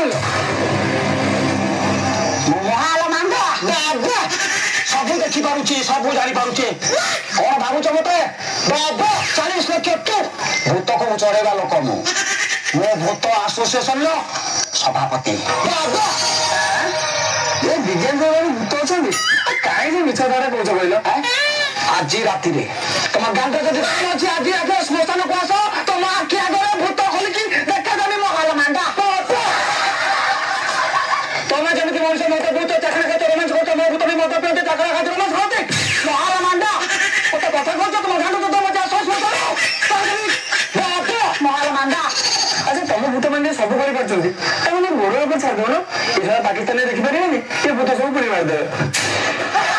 କହିଲ ମହାଲ ମାଣ୍ଡ ସବୁ ଦେଖିପାରୁଛି ସବୁ ଜାଣିପାରୁଛି କଣ ଭାବୁଛ ମତେ 40 ଲକ୍ଷ ତୁ ଭୂତକୁ ଚଢେଇବା ଲୋକ ମୁଁ ଭୂତ ଆସୋସିଏସନର ସଭାପତି ବିଜ୍ଞାନ ଭୂତ ଅଛନ୍ତି କାହିଁକି ମିଛ କଥା କହୁଛ କହିଲ ଆଜି ରାତିରେ ତମ ଗାଁରେ ଯଦି ଅଛି ଆଜି ରାତିରେ ଶ୍ମଶାନକୁ ଆସ ତମ ଆଖି ଆଗରେ ଭୂତ ଖୋଲିକି ଦେଖାଦେବି ମହାଲ ମାଣ୍ଡା ତମେ ଯେମିତି ମଣିଷ ମତ ପିଉଛ ଚାକରା ଖାଇଛ ରୋମାଞ୍ଚ କରୁଛ ମୋ ଭୂତ ବି ମତ ପିଉଛ ଚାକରା ଖାଇଛ ରୋମାଞ୍ଚ କରୁଛି ମହାଲ ମାଣ୍ଡା ମତେ କଥା କହୁଛ ତମ ଗାଁରେ ତ ମଜା ଆସ ଶ୍ମଶାନ ମହାଲ ମାଣ୍ଡା ଆଚ୍ଛା ତମ ଭୂତ ମାନେ ସବୁ କରିପାରୁଛନ୍ତି ତମେ ଗୋଡ଼ ଉପରେ ଛାଡ଼ିଦେବ ନା ଏ ପାକିସ୍ତାନରେ ଦେଖିପାରିବେନି ଏ ଭୂତ ସବୁ ପୁଣି ମାରିଦେବେ